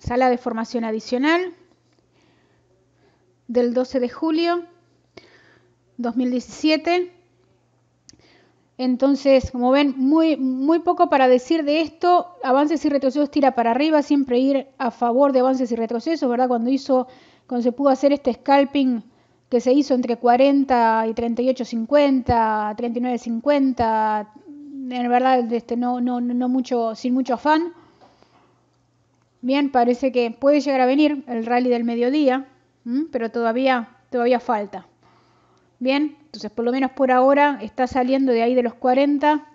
sala de formación adicional del 12 de julio 2017. Entonces, como ven, muy poco para decir de esto. Avances y retrocesos tira para arriba, siempre ir a favor de avances y retrocesos, ¿verdad? Cuando se pudo hacer este scalping que se hizo entre 40 y 38.50, 39.50, en verdad no mucho, sin mucho afán. Bien, parece que puede llegar a venir el rally del mediodía, pero todavía falta. Bien, entonces por lo menos por ahora está saliendo de ahí de los 40,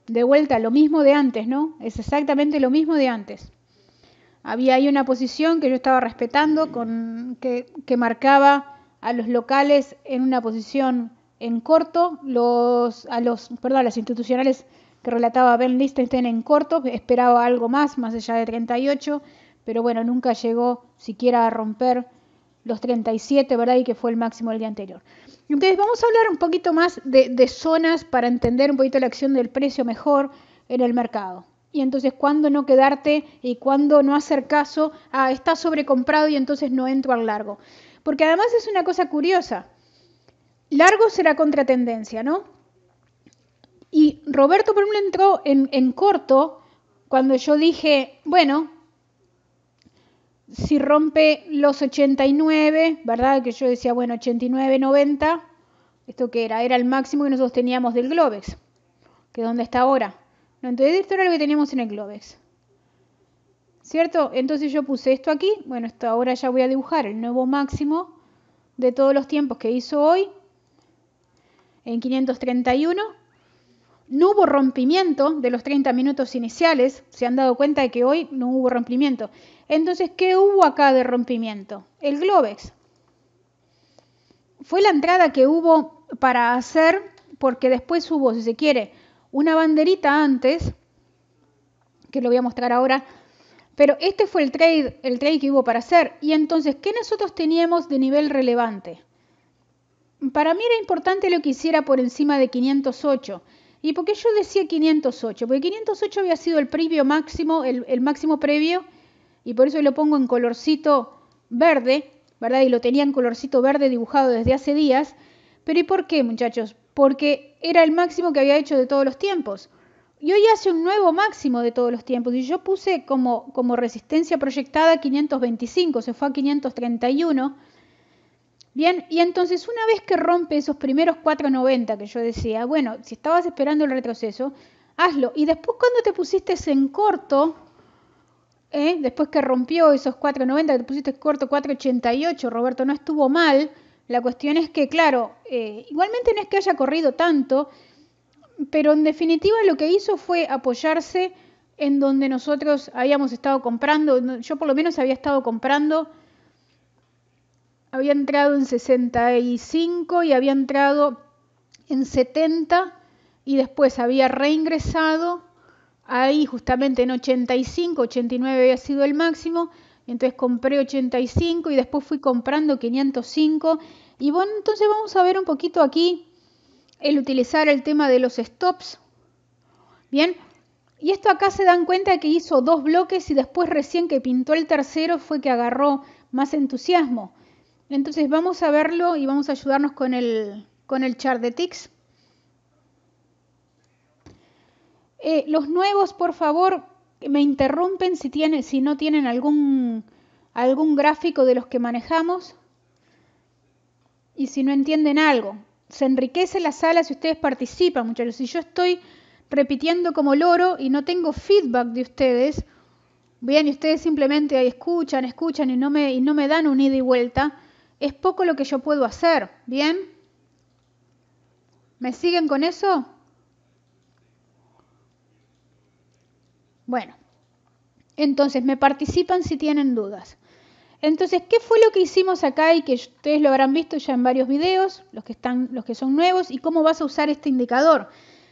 de vuelta lo mismo de antes, ¿no? Es exactamente lo mismo de antes. Había ahí una posición que yo estaba respetando, que marcaba a los locales en una posición en corto, a las institucionales que relataba Ben Lichtenstein en corto, esperaba algo más allá de 38, pero bueno, nunca llegó siquiera a romper los 37, ¿verdad? Y que fue el máximo del día anterior. Entonces vamos a hablar un poquito más de zonas para entender un poquito la acción del precio mejor en el mercado. Y entonces cuándo no quedarte y cuándo no hacer caso a está sobrecomprado y entonces no entro al largo. Porque además es una cosa curiosa. Largo será contratendencia, ¿no? Y Roberto por ejemplo entró en corto cuando yo dije, bueno, si rompe los 89, ¿verdad? Que yo decía, bueno, 89, 90, ¿esto qué era? Era el máximo que nosotros teníamos del Globex, que es donde está ahora. No, entonces esto era lo que teníamos en el Globex, ¿cierto? Entonces yo puse esto aquí, bueno, esto ahora ya voy a dibujar el nuevo máximo de todos los tiempos que hizo hoy, en 531. No hubo rompimiento de los 30 minutos iniciales, se han dado cuenta de que hoy no hubo rompimiento. Entonces, ¿qué hubo acá de rompimiento? El Globex. Fue la entrada que hubo para hacer, porque después hubo, si se quiere, una banderita antes, que lo voy a mostrar ahora, pero este fue el trade que hubo para hacer. Y entonces, ¿qué nosotros teníamos de nivel relevante? Para mí era importante lo que hiciera por encima de 508. ¿Y por qué yo decía 508? Porque 508 había sido el previo máximo, el máximo previo, y por eso lo pongo en colorcito verde, ¿verdad? Y lo tenía en colorcito verde dibujado desde hace días. ¿Pero y por qué, muchachos? Porque era el máximo que había hecho de todos los tiempos. Y hoy hace un nuevo máximo de todos los tiempos. Y yo puse como resistencia proyectada 525, se fue a 531. Bien, y entonces una vez que rompe esos primeros 4.90 que yo decía, bueno, si estabas esperando el retroceso, hazlo. Y después cuando te pusiste en corto, después que rompió esos 4.90, que te pusiste corto 4.88, Roberto, no estuvo mal. La cuestión es que, claro, igualmente no es que haya corrido tanto, pero en definitiva lo que hizo fue apoyarse en donde nosotros habíamos estado comprando. Yo por lo menos había estado comprando. Había entrado en 65 y había entrado en 70 y después había reingresado ahí justamente en 85, 89 había sido el máximo, entonces compré 85 y después fui comprando 505 y bueno, entonces vamos a ver un poquito aquí el utilizar el tema de los stops. Bien, y esto acá se dan cuenta que hizo dos bloques y después recién que pintó el tercero fue que agarró más entusiasmo. Entonces vamos a verlo y vamos a ayudarnos con el chart de ticks. Los nuevos, por favor, me interrumpen si no tienen algún gráfico de los que manejamos y si no entienden algo. Se enriquece la sala si ustedes participan, muchachos. Si yo estoy repitiendo como loro y no tengo feedback de ustedes, bien, y ustedes simplemente escuchan y no me dan un ida y vuelta, es poco lo que yo puedo hacer, ¿bien? ¿Me siguen con eso? Bueno, entonces me participan si tienen dudas. Entonces, ¿qué fue lo que hicimos acá y que ustedes lo habrán visto ya en varios videos, los que son nuevos, y cómo vas a usar este indicador?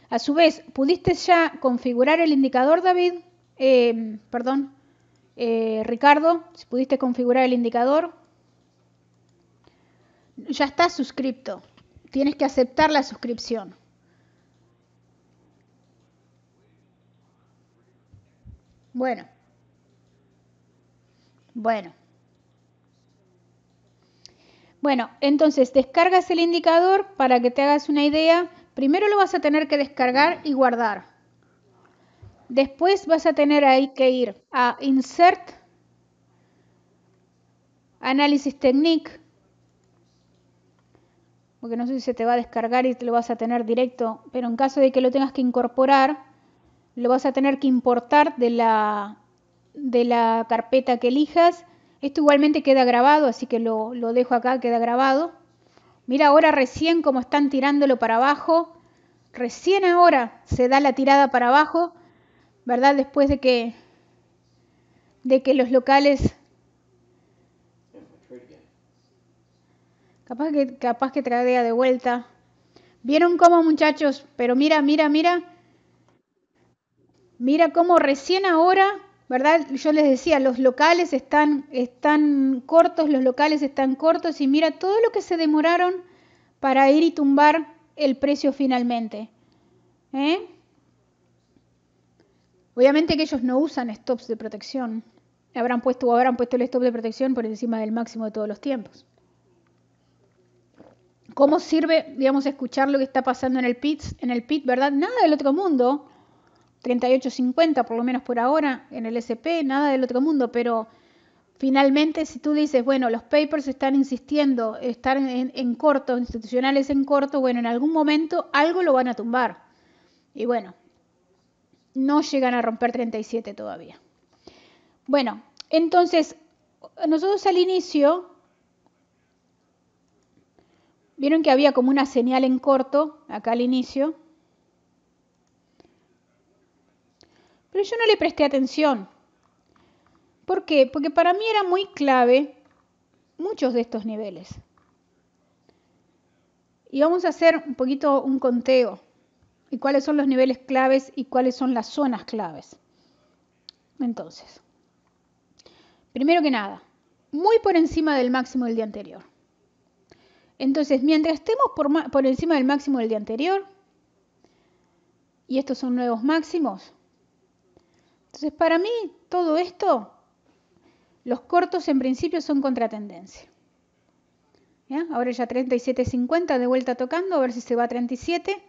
A su vez, ¿pudiste ya configurar el indicador, David? Ricardo, si pudiste configurar el indicador. Ya estás suscripto. Tienes que aceptar la suscripción. Bueno. Bueno. Bueno, entonces descargas el indicador para que te hagas una idea. Primero lo vas a tener que descargar y guardar. Después vas a tener ahí que ir a Insert, Análisis Technique, porque no sé si se te va a descargar y te lo vas a tener directo, pero en caso de que lo tengas que incorporar, lo vas a tener que importar de la carpeta que elijas. Esto igualmente queda grabado, así que lo dejo acá, queda grabado. Mira ahora recién cómo están tirándolo para abajo. Recién ahora se da la tirada para abajo, ¿verdad? Después de que los locales... Capaz que tradea de vuelta. ¿Vieron cómo, muchachos? Pero mira, mira, mira. Mira cómo recién ahora, ¿verdad? Yo les decía, los locales están cortos, los locales están cortos y mira todo lo que se demoraron para ir y tumbar el precio finalmente. Obviamente que ellos no usan stops de protección. Habrán puesto el stop de protección por encima del máximo de todos los tiempos. ¿Cómo sirve, digamos, escuchar lo que está pasando en el pit, ¿verdad? Nada del otro mundo. 38.50 por lo menos por ahora en el SP, nada del otro mundo, pero finalmente si tú dices, bueno, los papers están insistiendo, están en corto, institucionales en corto, bueno, en algún momento algo lo van a tumbar. Y bueno, no llegan a romper 37 todavía. Bueno, entonces, nosotros al inicio, vieron que había como una señal en corto, acá al inicio, pero yo no le presté atención. ¿Por qué? Porque para mí era muy clave muchos de estos niveles. Y vamos a hacer un poquito un conteo. Y cuáles son los niveles claves y cuáles son las zonas claves. Entonces, primero que nada, muy por encima del máximo del día anterior. Entonces, mientras estemos por encima del máximo del día anterior, y estos son nuevos máximos, entonces para mí todo esto, los cortos en principio son contratendencia. ¿Ya? Ahora ya 37.50 de vuelta tocando, a ver si se va a 37.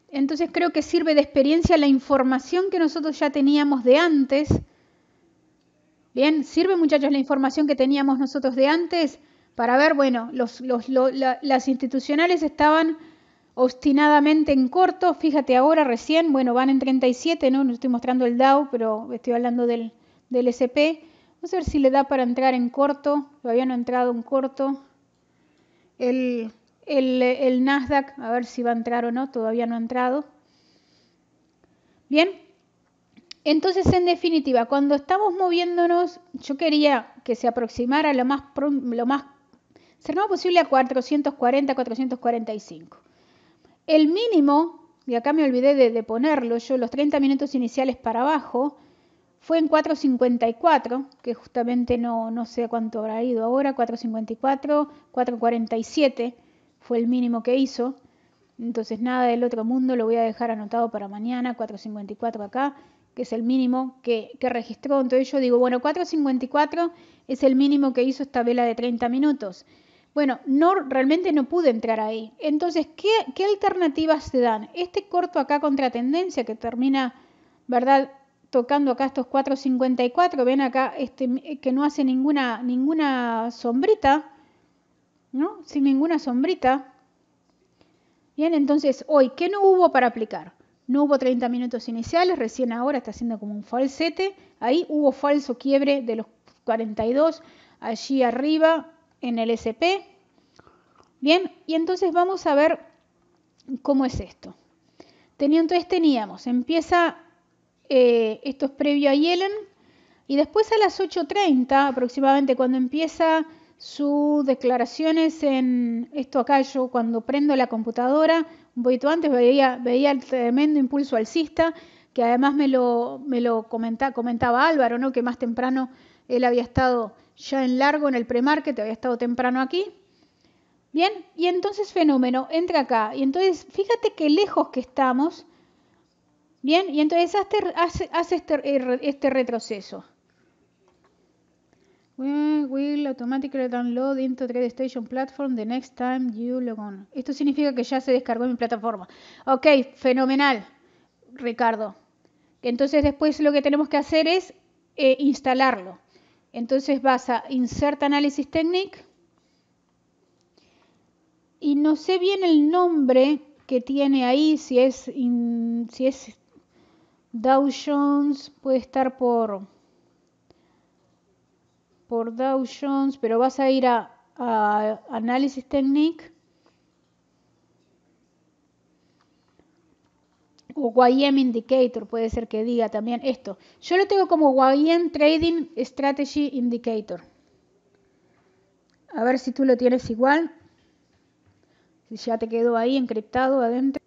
Entonces creo que sirve de experiencia la información que nosotros ya teníamos de antes. Bien, sirve muchachos la información que teníamos nosotros de antes para ver, bueno, las institucionales estaban obstinadamente en corto, fíjate ahora recién, bueno, van en 37, no estoy mostrando el Dow, pero estoy hablando del SP. Vamos a ver si le da para entrar en corto, todavía no ha entrado en corto. El Nasdaq, a ver si va a entrar o no, todavía no ha entrado. Bien, entonces en definitiva, cuando estamos moviéndonos, yo quería que se aproximara lo más cercano posible a 440, 445. El mínimo, y acá me olvidé de ponerlo, yo los 30 minutos iniciales para abajo, fue en 4.54, que justamente no sé cuánto habrá ido ahora, 4.54, 4.47 fue el mínimo que hizo. Entonces nada del otro mundo, lo voy a dejar anotado para mañana, 4.54 acá, que es el mínimo que registró. Entonces yo digo, bueno, 4.54 es el mínimo que hizo esta vela de 30 minutos. Bueno, realmente no pude entrar ahí. Entonces, ¿qué alternativas se dan? Este corto acá contra tendencia que termina, ¿verdad?, tocando acá estos 4.54, ven acá que no hace ninguna sombrita, ¿no? Sin ninguna sombrita. Bien, entonces hoy, ¿qué no hubo para aplicar? No hubo 30 minutos iniciales, recién ahora está haciendo como un falsete. Ahí hubo falso quiebre de los 42, allí arriba en el SP. Bien, y entonces vamos a ver cómo es esto. Entonces teníamos, empieza... esto es previo a Yellen, y después a las 8:30 aproximadamente, cuando empieza sus declaraciones en esto acá, yo cuando prendo la computadora, un poquito antes veía el tremendo impulso alcista, que además me lo comentaba Álvaro, ¿no?, que más temprano él había estado ya en largo en el premarket, había estado temprano aquí. Bien, y entonces fenómeno, entra acá, y entonces fíjate qué lejos que estamos. Bien, y entonces hace este retroceso. automatically download into TradeStation platform the next time you log on. Esto significa que ya se descargó en mi plataforma. Ok, fenomenal, Ricardo. Entonces después lo que tenemos que hacer es instalarlo. Entonces vas a Insert Analysis Technique. Y no sé bien el nombre que tiene ahí, si es Dow Jones, puede estar por Dow Jones, pero vas a ir a Analysis Technique o YM Indicator, puede ser que diga también esto. Yo lo tengo como YM Trading Strategy Indicator. A ver si tú lo tienes igual. Si ya te quedó ahí encriptado adentro.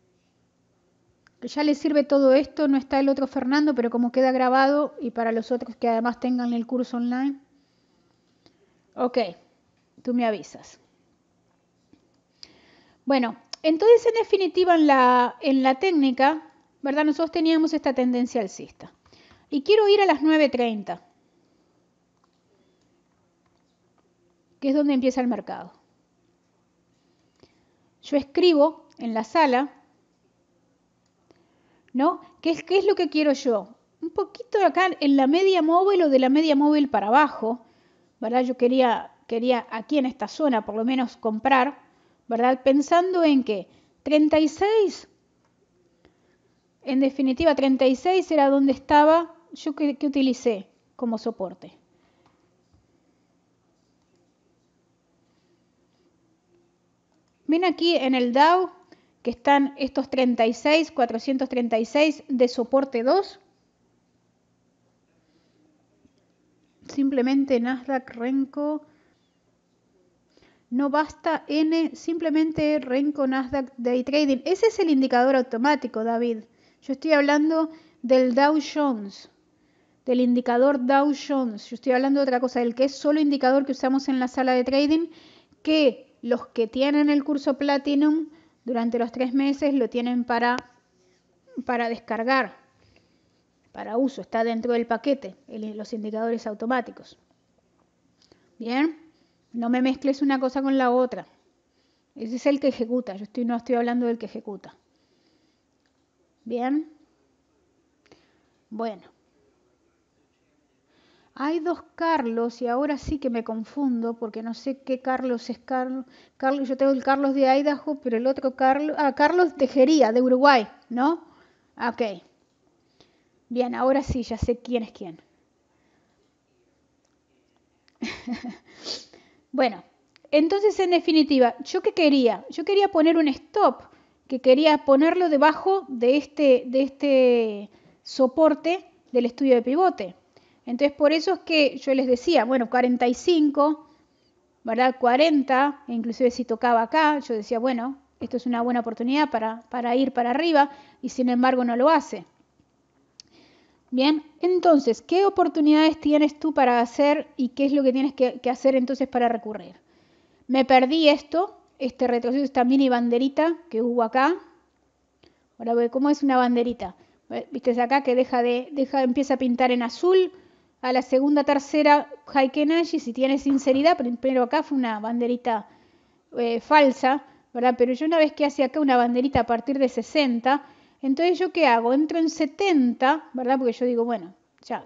Que ya le sirve todo esto, no está el otro Fernando, pero como queda grabado y para los otros que además tengan el curso online. Ok, tú me avisas. Bueno, entonces en definitiva en la técnica, ¿verdad? Nosotros teníamos esta tendencia alcista. Y quiero ir a las 9:30, que es donde empieza el mercado. Yo escribo en la sala, ¿no? ¿Qué es lo que quiero yo? Un poquito acá en la media móvil o de la media móvil para abajo, ¿verdad? Yo quería aquí en esta zona por lo menos comprar, ¿verdad? Pensando en que 36, en definitiva 36 era donde estaba, yo que utilicé como soporte. Ven aquí en el Dow que están estos 36, 436 de soporte 2. Simplemente Nasdaq Renko. No basta N, simplemente Renko Nasdaq Day Trading. Ese es el indicador automático, David. Yo estoy hablando del Dow Jones, del indicador Dow Jones. Yo estoy hablando de otra cosa, del que es solo indicador que usamos en la sala de trading, que los que tienen el curso Platinum durante los 3 meses lo tienen para descargar, para uso. Está dentro del paquete, los indicadores automáticos. Bien. No me mezcles una cosa con la otra. Ese es el que ejecuta. No estoy hablando del que ejecuta. Bien. Bueno. Hay 2 Carlos y ahora sí que me confundo porque no sé qué Carlos es Carlos. Yo tengo el Carlos de Idaho, pero el otro Carlos... Carlos Tejería, de Uruguay, ¿no? Ok. Bien, ahora sí, ya sé quién es quién. Bueno. Entonces, en definitiva, ¿yo qué quería? Yo quería poner un stop, que quería ponerlo debajo de este soporte del estudio de pivote. Entonces, por eso es que yo les decía, bueno, 45, ¿verdad? 40, e inclusive si tocaba acá, yo decía, bueno, esto es una buena oportunidad para ir para arriba, y sin embargo no lo hace. Bien, entonces, ¿qué oportunidades tienes tú para hacer y qué es lo que tienes que hacer entonces para recurrir? Me perdí este retroceso, esta mini banderita que hubo acá. Ahora, ¿cómo es una banderita? Viste acá que empieza a pintar en azul. A la segunda, tercera, Heikenashi, si tiene sinceridad, pero acá fue una banderita falsa, ¿verdad? Pero yo una vez que hace acá una banderita a partir de 60, entonces ¿yo qué hago? Entro en 70, ¿verdad? Porque yo digo, bueno, ya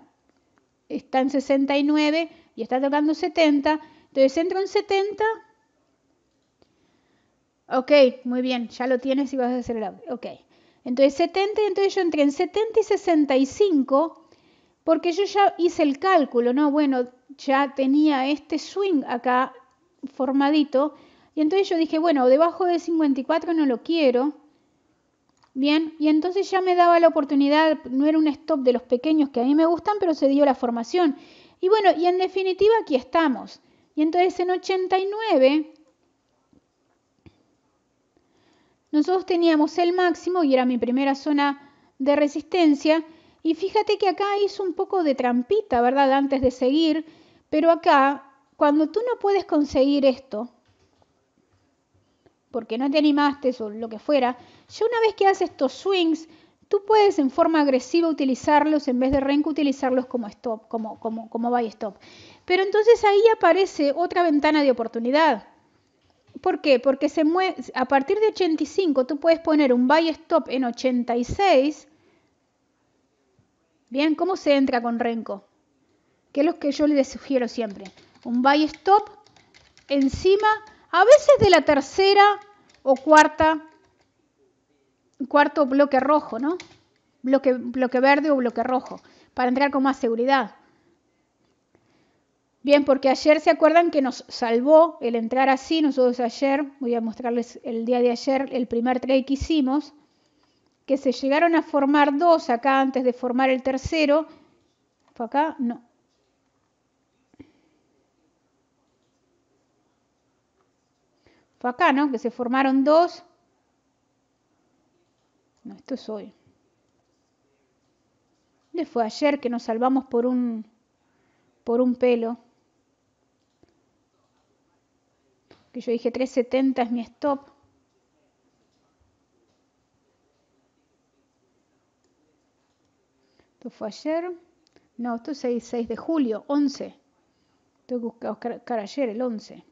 está en 69 y está tocando 70, entonces entro en 70. Ok, muy bien, ya lo tienes y vas a hacer el audio. Ok, entonces 70, entonces yo entré en 70 y 65 porque yo ya hice el cálculo, ¿no? Bueno, ya tenía este swing acá formadito y entonces yo dije, bueno, debajo de 54 no lo quiero. Bien, y entonces ya me daba la oportunidad, no era un stop de los pequeños que a mí me gustan, pero se dio la formación. Y bueno, y en definitiva aquí estamos. Y entonces en 89... nosotros teníamos el máximo y era mi primera zona de resistencia y fíjate que acá hizo un poco de trampita, ¿verdad? Antes de seguir, pero acá, cuando tú no puedes conseguir esto, porque no te animaste o lo que fuera, ya una vez que haces estos swings, tú puedes en forma agresiva utilizarlos en vez de Renko utilizarlos como stop, como buy stop. Pero entonces ahí aparece otra ventana de oportunidad. ¿Por qué? Porque a partir de 85 tú puedes poner un buy stop en 86. Bien, ¿cómo se entra con Renko? Que es lo que yo les sugiero siempre. Un buy stop encima, a veces de la tercera o cuarto bloque rojo, ¿no? Bloque verde o bloque rojo, para entrar con más seguridad. Bien, porque ayer se acuerdan que nos salvó el entrar así. Nosotros ayer, voy a mostrarles el día de ayer, el primer trade que hicimos, que se llegaron a formar dos acá antes de formar el tercero. ¿Fue acá? No. Fue acá, ¿no? Que se formaron dos. No, esto es hoy. Fue ayer que nos salvamos por un pelo. Que yo dije 370 es mi stop. Esto fue ayer. No, esto es 6 de julio, 11. Tengo que buscar ayer, el 11.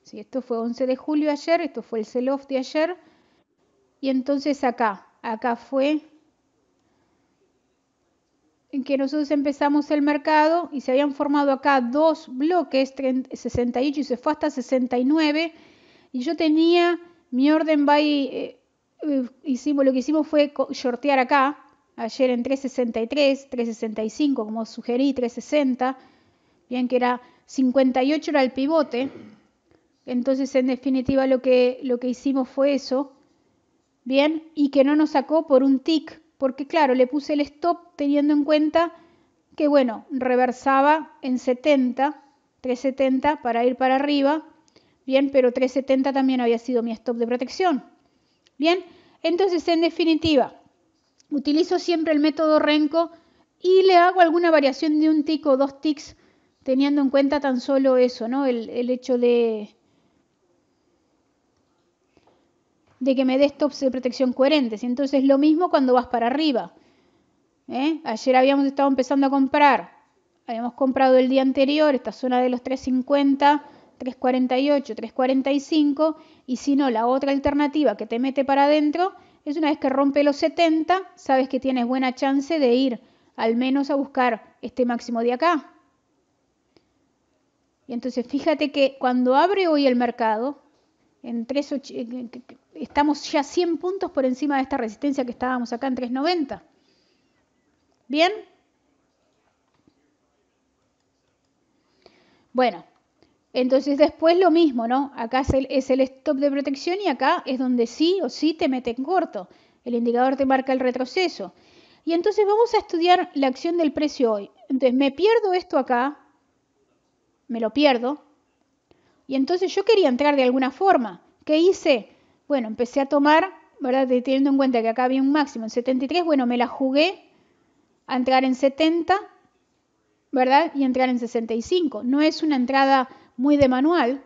Sí, esto fue 11 de julio ayer, esto fue el sell-off de ayer. Y entonces acá fue en que nosotros empezamos el mercado y se habían formado acá dos bloques, 68 y se fue hasta 69. Y yo tenía mi orden buy, lo que hicimos fue shortear acá, ayer en 363, 365, como sugerí, 360, bien que era 58 era el pivote. Entonces, en definitiva, lo que hicimos fue eso, bien, y que no nos sacó por un tick, porque claro, le puse el stop teniendo en cuenta que, bueno, reversaba en 70, 370 para ir para arriba, bien, pero 370 también había sido mi stop de protección. Bien, entonces, en definitiva, utilizo siempre el método Renko y le hago alguna variación de un tick o dos ticks, teniendo en cuenta tan solo eso, ¿no? El hecho de que me dé stops de protección coherentes. Y entonces lo mismo cuando vas para arriba. Ayer habíamos estado empezando a comprar. Habíamos comprado el día anterior esta zona de los 350, 348, 345. Y si no, la otra alternativa que te mete para adentro es una vez que rompe los 70, sabes que tienes buena chance de ir al menos a buscar este máximo de acá. Y entonces fíjate que cuando abre hoy el mercado, estamos ya 100 puntos por encima de esta resistencia que estábamos acá en 390. ¿Bien? Bueno, entonces después lo mismo, ¿no? Acá es el stop de protección y acá es donde sí o sí te mete en corto. El indicador te marca el retroceso. Y entonces vamos a estudiar la acción del precio hoy. Entonces me pierdo esto acá, me lo pierdo. Y entonces yo quería entrar de alguna forma. ¿Qué hice? Bueno, empecé a tomar, ¿verdad? Teniendo en cuenta que acá había un máximo en 73, bueno, me la jugué a entrar en 70, ¿verdad? Y entrar en 65. No es una entrada muy de manual,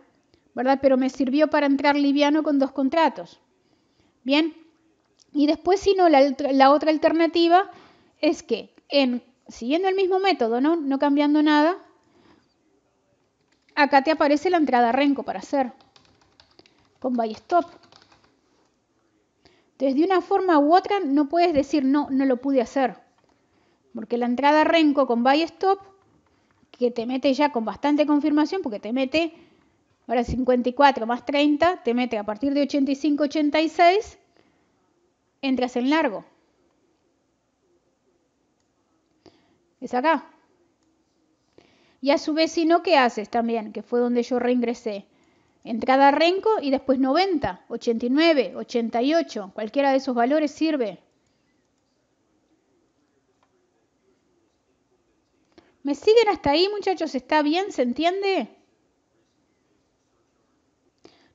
¿verdad? Pero me sirvió para entrar liviano con dos contratos. Bien. Y después, si no, la otra alternativa es que siguiendo el mismo método, ¿no? No cambiando nada, acá te aparece la entrada Renko para hacer con buy stop. Entonces, de una forma u otra, no puedes decir no lo pude hacer. Porque la entrada Renko con buy stop, que te mete ya con bastante confirmación, porque te mete, ahora 54 más 30, te mete a partir de 85, 86, entras en largo. Es acá. Y a su vez, si no, ¿qué haces también? Que fue donde yo reingresé. Entrada Renko y después 90, 89, 88, cualquiera de esos valores sirve. ¿Me siguen hasta ahí, muchachos? ¿Está bien? ¿Se entiende?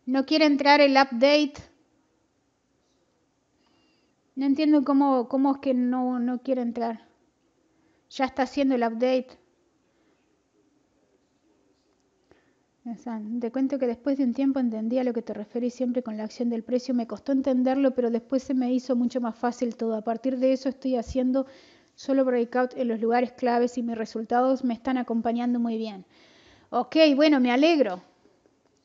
No quiere entrar el update. No entiendo cómo es que no quiere entrar. Ya está haciendo el update. Te cuento que después de un tiempo entendí a lo que te referís siempre con la acción del precio. Me costó entenderlo, pero después se me hizo mucho más fácil todo. A partir de eso estoy haciendo solo breakout en los lugares claves y mis resultados me están acompañando muy bien. Ok, bueno, me alegro.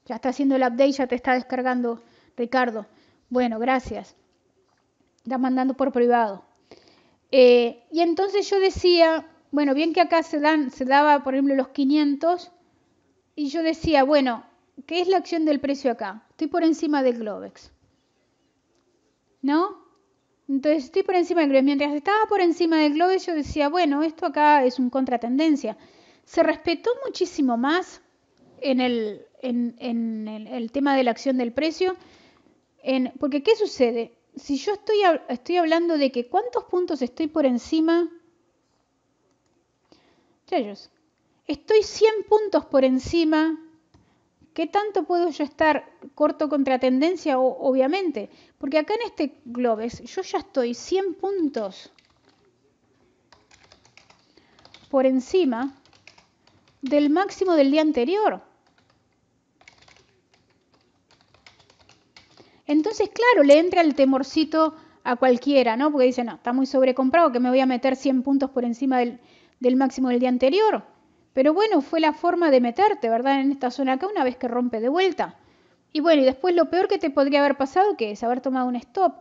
Ya está haciendo el update, ya te está descargando, Ricardo. Bueno, gracias. Está mandando por privado. Y entonces yo decía, bueno, bien que acá se daba, por ejemplo, los 500, y yo decía, bueno, ¿qué es la acción del precio acá? Estoy por encima del Globex, ¿no? Entonces estoy por encima del Globex. Mientras estaba por encima del Globex, yo decía, bueno, esto acá es un contratendencia. Se respetó muchísimo más en el tema de la acción del precio, porque ¿qué sucede? Si yo estoy hablando de que cuántos puntos estoy por encima, ellos, estoy 100 puntos por encima. ¿Qué tanto puedo yo estar corto contra tendencia? Obviamente, porque acá en este Globex yo ya estoy 100 puntos por encima del máximo del día anterior. Entonces, claro, le entra el temorcito a cualquiera, ¿no? Porque dice, no, está muy sobrecomprado, que me voy a meter 100 puntos por encima del máximo del día anterior. Pero bueno, fue la forma de meterte, ¿verdad? En esta zona acá una vez que rompe de vuelta. Y bueno, y después lo peor que te podría haber pasado, que es haber tomado un stop.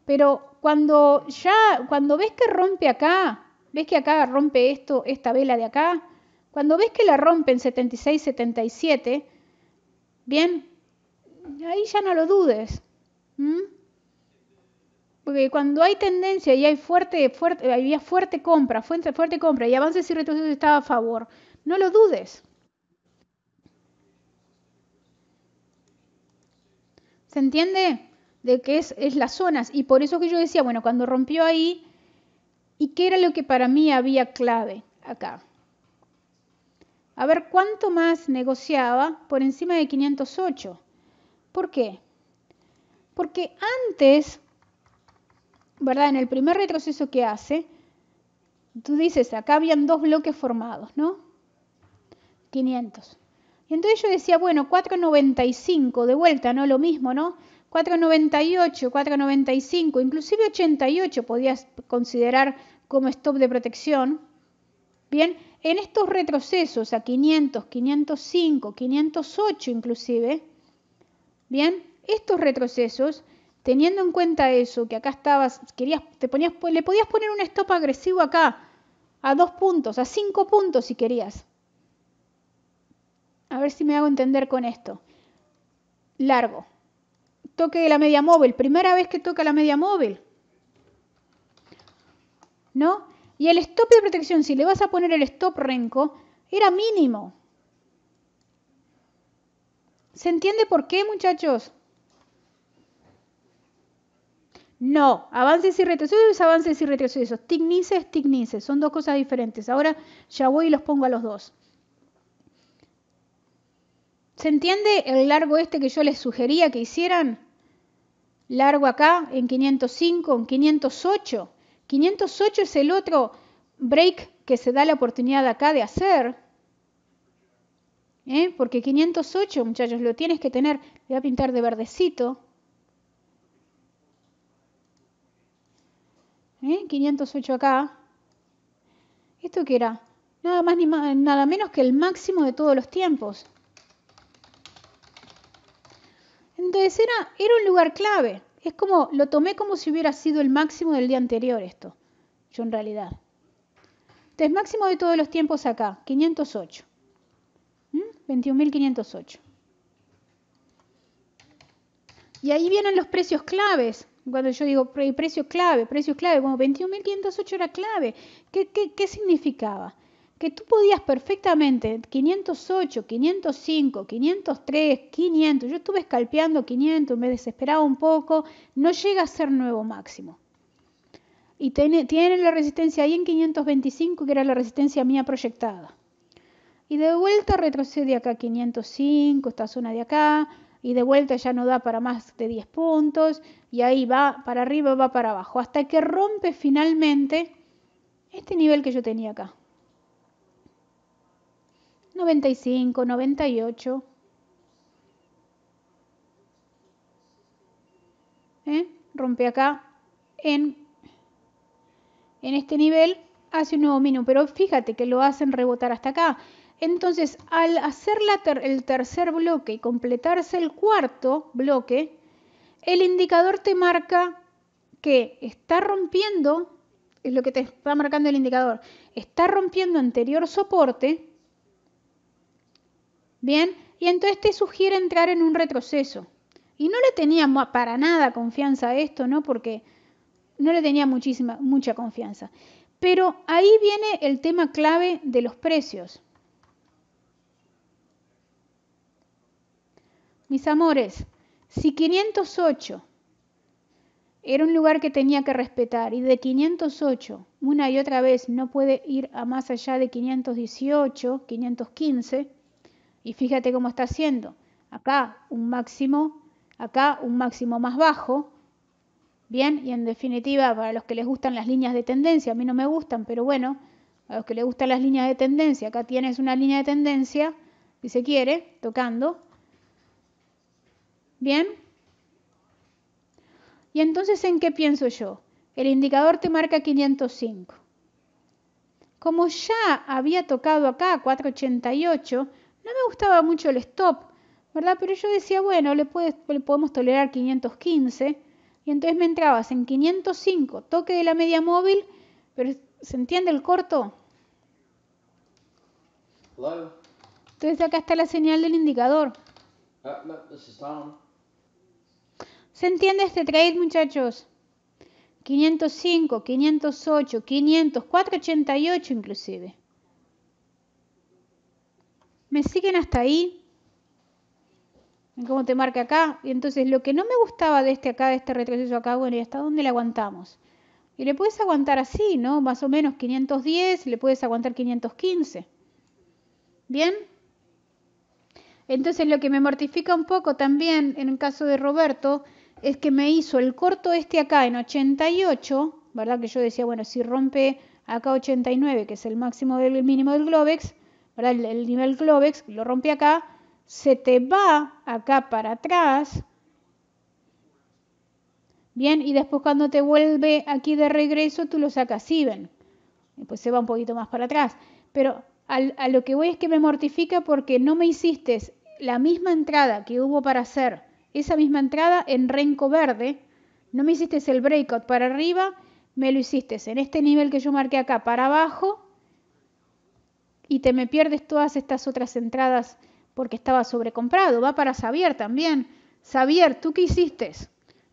Pero cuando ves que rompe acá, ves que acá rompe esta vela de acá, cuando ves que la rompe en 76, 77, bien, ahí ya no lo dudes. Porque cuando hay tendencia y hay había fuerte compra y avances y retrocesos estaba a favor, no lo dudes. ¿Se entiende? De que es las zonas. Y por eso que yo decía, bueno, cuando rompió ahí, ¿y qué era lo que para mí había clave acá? A ver cuánto más negociaba por encima de 508. ¿Por qué? Porque antes, ¿verdad? En el primer retroceso que hace, tú dices, acá habían dos bloques formados, ¿no? 500. Y entonces yo decía, bueno, 4.95, de vuelta, ¿no? Lo mismo, ¿no? 4.98, 4.95, inclusive 88 podías considerar como stop de protección. Bien, en estos retrocesos a 500, 505, 508 inclusive, bien, estos retrocesos, teniendo en cuenta eso, que acá estabas, le podías poner un stop agresivo acá, a 2 puntos, a 5 puntos si querías. A ver si me hago entender con esto. Largo. Toque de la media móvil. Primera vez que toca la media móvil. ¿No? Y el stop de protección, si le vas a poner el stop renco, era mínimo. ¿Se entiende por qué, muchachos? No, avances y retrocesos, avances y retrocesos. Tignices. Son dos cosas diferentes. Ahora ya voy y los pongo a los dos. ¿Se entiende el largo este que yo les sugería que hicieran? Largo acá en 505, en 508. 508 es el otro break que se da la oportunidad acá de hacer. Porque 508, muchachos, lo tienes que tener. Voy a pintar de verdecito. 508 acá. ¿Esto qué era? Nada más ni nada menos que el máximo de todos los tiempos. Entonces era un lugar clave. Es como, lo tomé como si hubiera sido el máximo del día anterior esto. Yo en realidad. Entonces, máximo de todos los tiempos acá, 508. 21.508. Y ahí vienen los precios claves. Cuando yo digo precio clave, como 21.508 era clave. ¿Qué significaba? Que tú podías perfectamente 508, 505, 503, 500. Yo estuve escalpeando 500, me desesperaba un poco. No llega a ser nuevo máximo. Y tienen la resistencia ahí en 525, que era la resistencia mía proyectada. Y de vuelta retrocede acá 505, esta zona de acá, y de vuelta ya no da para más de 10 puntos, y ahí va para arriba, va para abajo, hasta que rompe finalmente este nivel que yo tenía acá. 95, 98. Rompe acá en este nivel, hace un nuevo mínimo, pero fíjate que lo hacen rebotar hasta acá. Entonces, al hacer el tercer bloque y completarse el cuarto bloque, el indicador te marca que está rompiendo, es lo que te está marcando el indicador, está rompiendo anterior soporte, bien, y entonces te sugiere entrar en un retroceso. Y no le tenía para nada confianza a esto, ¿no? Porque no le tenía mucha confianza. Pero ahí viene el tema clave de los precios. Mis amores, si 508 era un lugar que tenía que respetar y de 508 una y otra vez no puede ir a más allá de 518, 515, y fíjate cómo está haciendo. Acá un máximo más bajo. Bien, y en definitiva, para los que les gustan las líneas de tendencia, a mí no me gustan, pero bueno, a los que les gustan las líneas de tendencia, acá tienes una línea de tendencia, si se quiere, tocando. Bien. Y entonces, ¿en qué pienso yo? El indicador te marca 505. Como ya había tocado acá 488, no me gustaba mucho el stop, ¿verdad? Pero yo decía, bueno, le podemos tolerar 515. Y entonces me entrabas en 505, toque de la media móvil, pero ¿se entiende el corto? Hello? Entonces acá está la señal del indicador. No, this is Tom. ¿Se entiende este trade, muchachos? 505, 508, 500, 488 inclusive. ¿Me siguen hasta ahí? ¿Cómo te marca acá? Y entonces lo que no me gustaba de este retroceso acá, bueno, ¿y hasta dónde le aguantamos? Y le puedes aguantar así, ¿no? Más o menos 510, le puedes aguantar 515. ¿Bien? Entonces lo que me mortifica un poco también en el caso de Roberto es que me hizo el corto este acá en 88, ¿verdad? Que yo decía, bueno, si rompe acá 89, que es el máximo del mínimo del Globex, ¿verdad? El nivel Globex, lo rompe acá, se te va acá para atrás, bien, y después cuando te vuelve aquí de regreso tú lo sacas even, después se va un poquito más para atrás, pero a lo que voy es que me mortifica porque no me hiciste la misma entrada que hubo para hacer, esa misma entrada en renco verde, no me hiciste el breakout para arriba, me lo hiciste en este nivel que yo marqué acá para abajo y te me pierdes todas estas otras entradas porque estaba sobrecomprado. Va para Xavier también. Xavier, ¿tú qué hiciste?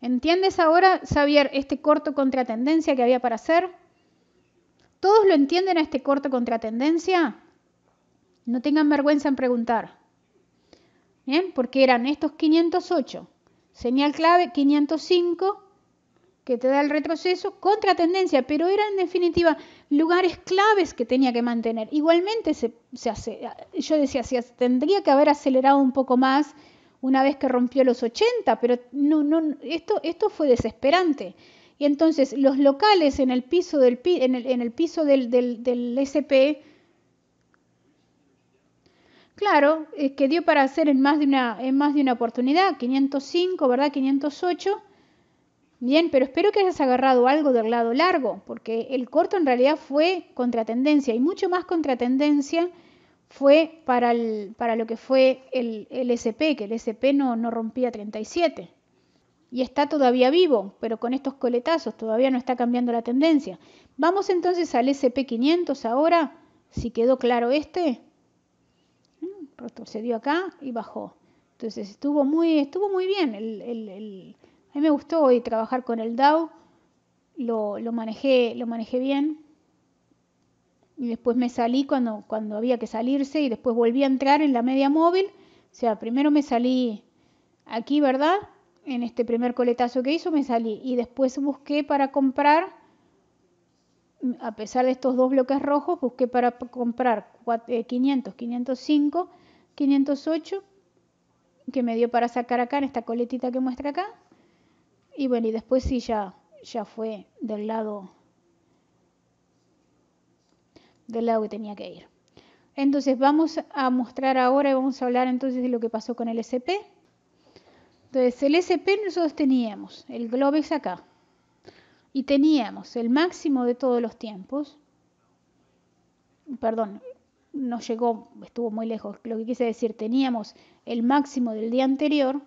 ¿Entiendes ahora, Xavier, este corto contratendencia que había para hacer? ¿Todos lo entienden a este corto contratendencia? No tengan vergüenza en preguntar. ¿Bien? Porque eran estos 508. Señal clave 505 que te da el retroceso, contratendencia, pero eran en definitiva lugares claves que tenía que mantener. Igualmente yo decía, tendría que haber acelerado un poco más una vez que rompió los 80, pero esto fue desesperante. Y entonces los locales en el piso del SP, claro, que dio para hacer en más de una oportunidad, 505, ¿verdad? 508. Bien, pero espero que hayas agarrado algo del lado largo, porque el corto en realidad fue contratendencia y mucho más contratendencia fue para lo que fue el SP, que el SP no rompía 37 y está todavía vivo, pero con estos coletazos todavía no está cambiando la tendencia. Vamos entonces al SP500 ahora, si quedó claro este, retrocedió acá y bajó. Entonces estuvo muy bien a mí me gustó hoy trabajar con el Dow, lo manejé bien y después me salí cuando había que salirse y después volví a entrar en la media móvil. O sea, primero me salí aquí, ¿verdad? En este primer coletazo que hizo me salí y después busqué para comprar, a pesar de estos dos bloques rojos, busqué para comprar 500, 505, 508, que me dio para sacar acá en esta coletita que muestra acá. Y bueno, y después sí ya fue del lado que tenía que ir. Entonces vamos a mostrar ahora y vamos a hablar entonces de lo que pasó con el SP. Entonces el SP nosotros teníamos el Globex acá y teníamos el máximo de todos los tiempos, perdón, no llegó, estuvo muy lejos, lo que quise decir, teníamos el máximo del día anterior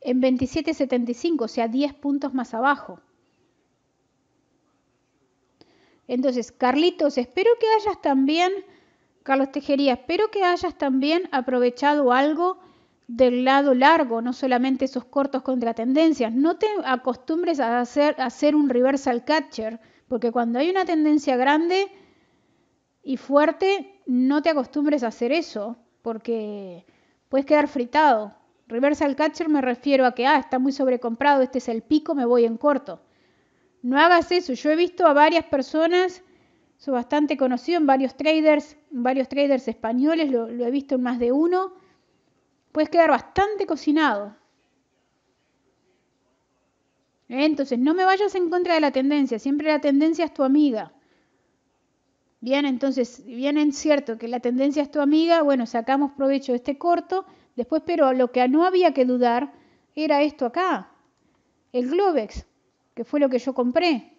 en 27.75, o sea 10 puntos más abajo. Entonces, Carlitos, espero que hayas también, Carlos Tejería, espero que hayas también aprovechado algo del lado largo, no solamente esos cortos contra tendencias. No te acostumbres a hacer un reversal catcher, porque cuando hay una tendencia grande y fuerte, no te acostumbres a hacer eso, porque puedes quedar fritado. Reversal catcher me refiero a que, está muy sobrecomprado, este es el pico, me voy en corto. No hagas eso. Yo he visto a varias personas, soy bastante conocido en varios traders españoles, lo he visto en más de uno. Puedes quedar bastante cocinado. Entonces, no me vayas en contra de la tendencia. Siempre la tendencia es tu amiga. Bien, entonces, bien es cierto que la tendencia es tu amiga. Bueno, sacamos provecho de este corto. Después, pero lo que no había que dudar era esto acá. El Globex, que fue lo que yo compré.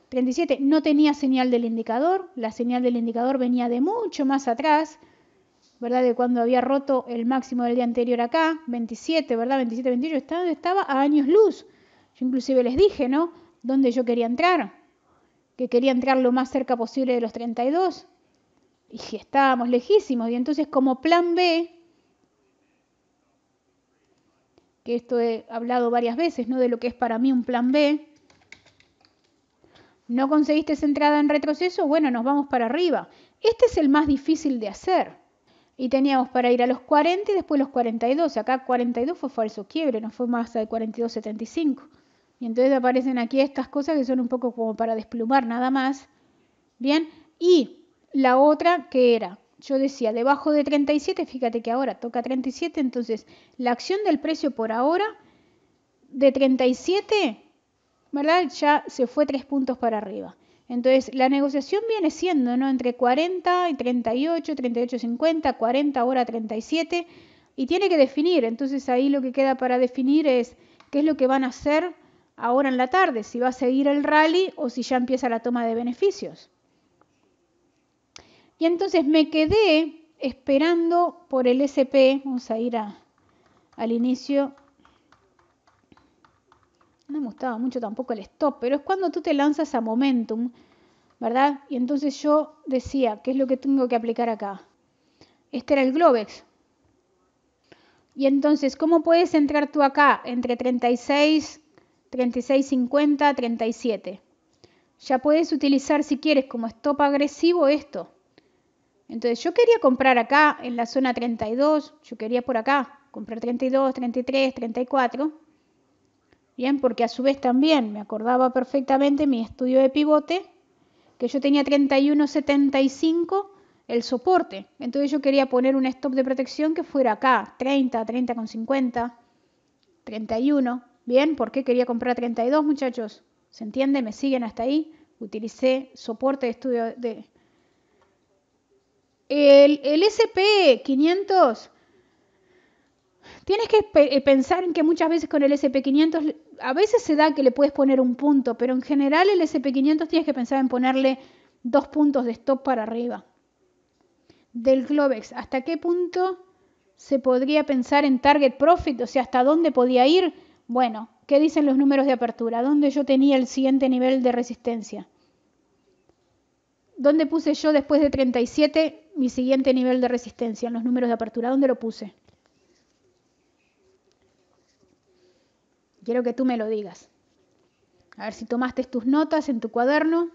37, no tenía señal del indicador. La señal del indicador venía de mucho más atrás, ¿verdad? De cuando había roto el máximo del día anterior acá, 27, ¿verdad? 27, 28, estaba a años luz. Yo inclusive les dije, ¿no? Dónde yo quería entrar, que quería entrar lo más cerca posible de los 32. Y estábamos lejísimos. Y entonces como plan B, que esto he hablado varias veces, ¿no? De lo que es para mí un plan B. ¿No conseguiste esa entrada en retroceso? Bueno, nos vamos para arriba. Este es el más difícil de hacer. Y teníamos para ir a los 40 y después los 42. Acá 42 fue falso quiebre, no fue más de 42.75. Y entonces aparecen aquí estas cosas que son un poco como para desplumar nada más. Bien, y la otra que era, yo decía, debajo de 37, fíjate que ahora toca 37, entonces la acción del precio por ahora de 37, ¿verdad? Ya se fue 3 puntos para arriba. Entonces, la negociación viene siendo, ¿no? Entre 40 y 38, 38.50, 40 ahora 37, y tiene que definir. Entonces, ahí lo que queda para definir es qué es lo que van a hacer ahora en la tarde, si va a seguir el rally o si ya empieza la toma de beneficios. Y entonces me quedé esperando por el SP, vamos a ir al inicio. No me gustaba mucho tampoco el stop, pero es cuando tú te lanzas a momentum, ¿verdad? Y entonces yo decía, ¿qué es lo que tengo que aplicar acá? Este era el Globex. Y entonces, ¿cómo puedes entrar tú acá? Entre 36, 36.50, 37. Ya puedes utilizar, si quieres, como stop agresivo esto. Entonces, yo quería comprar acá, en la zona 32, yo quería por acá, comprar 32, 33, 34. Bien, porque a su vez también me acordaba perfectamente mi estudio de pivote, que yo tenía 31.75 el soporte. Entonces yo quería poner un stop de protección que fuera acá, 30, 30.50, 31. Bien, ¿por qué quería comprar 32, muchachos? ¿Se entiende? ¿Me siguen hasta ahí? Utilicé soporte de estudio de... El SP500... Tienes que pensar en que muchas veces con el SP500, a veces se da que le puedes poner un punto, pero en general el SP500 tienes que pensar en ponerle 2 puntos de stop para arriba. Del Globex, ¿hasta qué punto se podría pensar en target profit? O sea, ¿hasta dónde podía ir? Bueno, ¿qué dicen los números de apertura? ¿Dónde yo tenía el siguiente nivel de resistencia? ¿Dónde puse yo después de 37 mi siguiente nivel de resistencia en los números de apertura? ¿Dónde lo puse? Quiero que tú me lo digas. A ver si tomaste tus notas en tu cuaderno.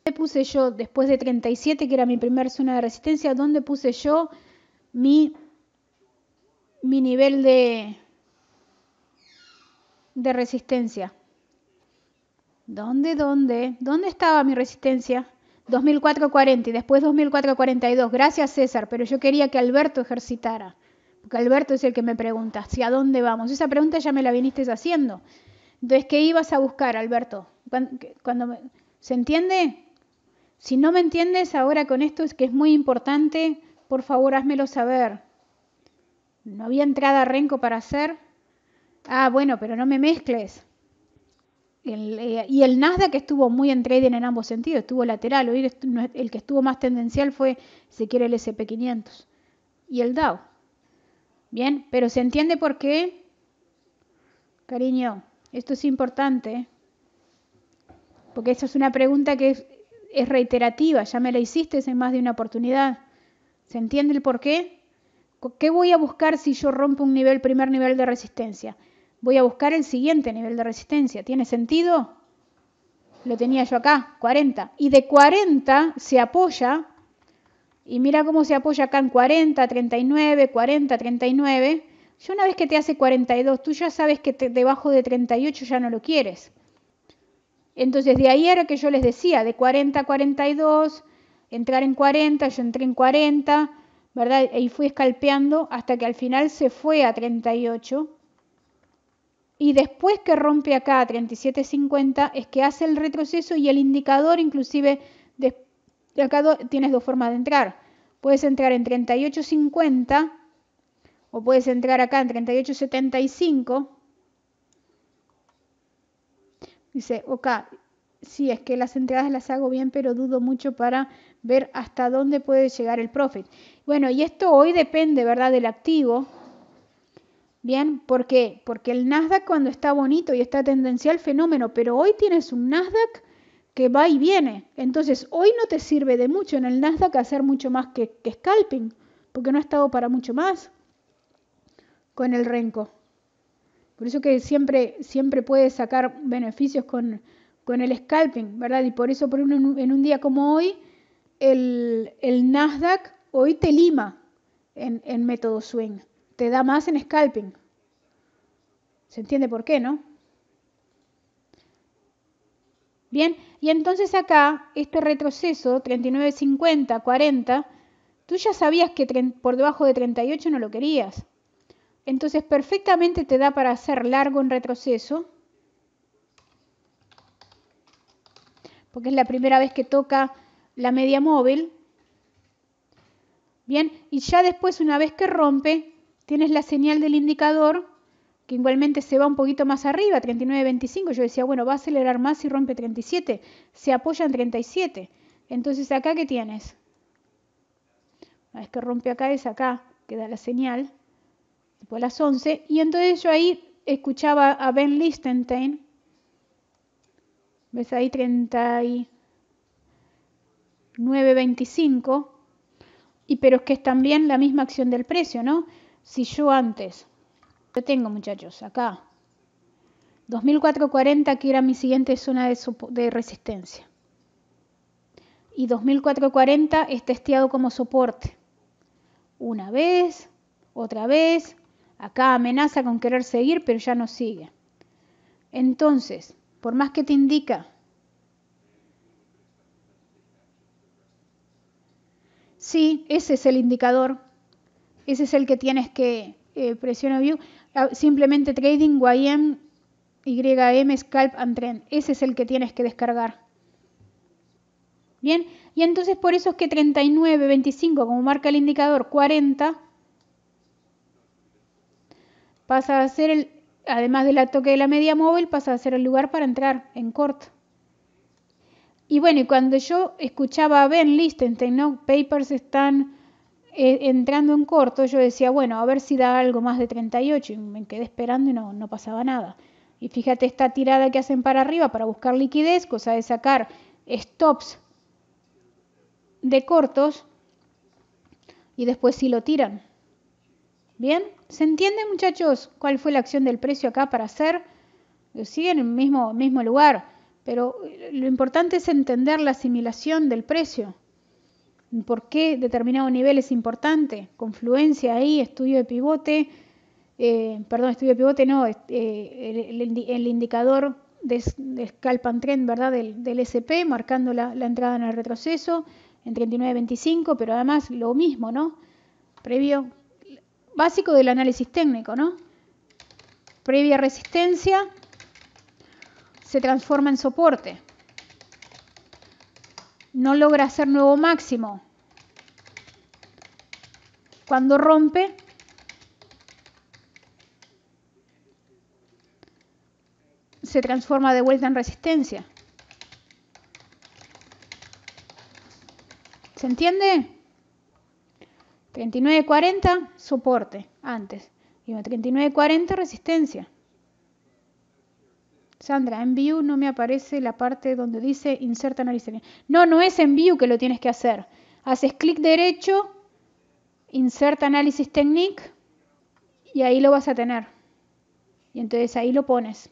¿Dónde puse yo después de 37, que era mi primer zona de resistencia? ¿Dónde puse yo mi nivel de resistencia? ¿Dónde estaba mi resistencia? 2440 y después 2442. Gracias, César, pero yo quería que Alberto ejercitara. Porque Alberto es el que me pregunta, ¿hacia dónde vamos? Esa pregunta ya me la viniste haciendo. Entonces, ¿qué ibas a buscar, Alberto? ¿Se entiende? Si no me entiendes ahora con esto, es que es muy importante, por favor, házmelo saber. ¿No había entrada a Renko para hacer? Ah, bueno, pero no me mezcles. Y el Nasdaq estuvo muy en trading en ambos sentidos, estuvo lateral. Hoy el que estuvo más tendencial fue, si quiere, el SP500 y el Dow. Bien, pero ¿se entiende por qué? Cariño, esto es importante, porque esa es una pregunta que es reiterativa, ya me la hiciste en más de una oportunidad. ¿Se entiende el por qué? ¿Qué voy a buscar si yo rompo un primer nivel de resistencia? Voy a buscar el siguiente nivel de resistencia. ¿Tiene sentido? Lo tenía yo acá, 40. Y de 40 se apoya, y mira cómo se apoya acá en 40, 39, 40, 39. Yo una vez que te hace 42, tú ya sabes que debajo de 38 ya no lo quieres. Entonces de ahí era que yo les decía, de 40 a 42, entrar en 40, yo entré en 40, ¿verdad? Y fui escalpeando hasta que al final se fue a 38. Y después que rompe acá a 37.50 es que hace el retroceso y el indicador inclusive de acá tienes dos formas de entrar. Puedes entrar en 38.50 o puedes entrar acá en 38.75. Dice, ok, sí, es que las entradas las hago bien, pero dudo mucho para ver hasta dónde puede llegar el profit. Bueno, y esto hoy depende, ¿verdad?, del activo. Bien, ¿por qué? Porque el Nasdaq cuando está bonito y está tendencial, fenómeno, pero hoy tienes un Nasdaq que va y viene. Entonces, hoy no te sirve de mucho en el Nasdaq hacer mucho más que scalping, porque no ha estado para mucho más con el renco. Por eso que siempre puedes sacar beneficios con el scalping, ¿verdad? Y por eso en un día como hoy, el Nasdaq hoy te lima en método swing. Te da más en scalping. ¿Se entiende por qué, no? Bien, y entonces acá, este retroceso, 39.50, 40, tú ya sabías que por debajo de 38 no lo querías. Entonces perfectamente te da para hacer largo en retroceso, porque es la primera vez que toca la media móvil. Bien, y ya después, una vez que rompe, tienes la señal del indicador, que igualmente se va un poquito más arriba, 39.25. Yo decía, bueno, va a acelerar más si rompe 37. Se apoya en 37. Entonces, ¿acá qué tienes? Una vez que rompe acá, es acá, que da la señal, después a las 11. Y entonces yo ahí escuchaba a Ben Lichtenstein. ¿Ves ahí? 39.25. Pero es que es también la misma acción del precio, ¿no? Si yo antes, yo tengo, muchachos, acá 2440, que era mi siguiente zona de resistencia, y 2440 es testeado como soporte. Una vez, otra vez, acá amenaza con querer seguir, pero ya no sigue. Entonces, por más que te indica, sí, ese es el indicador, ese es el que tienes que presiona view, simplemente trading YM Scalp and Trend, ese es el que tienes que descargar. Bien, y entonces por eso es que 39.25, como marca el indicador 40, pasa a ser además del toque de la media móvil, pasa a ser el lugar para entrar en corto. Y bueno, y cuando yo escuchaba a Ben Lichtenstein, ¿no? Papers están entrando en corto, yo decía, bueno, a ver si da algo más de 38, y me quedé esperando y no pasaba nada. Y fíjate esta tirada que hacen para arriba para buscar liquidez, cosa de sacar stops de cortos, y después sí lo tiran. ¿Bien? ¿Se entiende, muchachos, cuál fue la acción del precio acá para hacer? Sigue en el mismo lugar, pero lo importante es entender la asimilación del precio. ¿Por qué determinado nivel es importante? Confluencia ahí, estudio de pivote, estudio de pivote no, el indicador de Scalp and Trend, ¿verdad? Del SP, marcando la entrada en el retroceso en 39.25, pero además lo mismo, ¿no? Previo, básico del análisis técnico, ¿no? Previa resistencia se transforma en soporte. No logra hacer nuevo máximo. Cuando rompe, se transforma de vuelta en resistencia. ¿Se entiende? 39.40, soporte, antes. Y 39.40, resistencia. Sandra, en View no me aparece la parte donde dice Insert Analysis. No, no es en View que lo tienes que hacer. Haces clic derecho, Insert Analysis Technique, y ahí lo vas a tener. Y entonces ahí lo pones.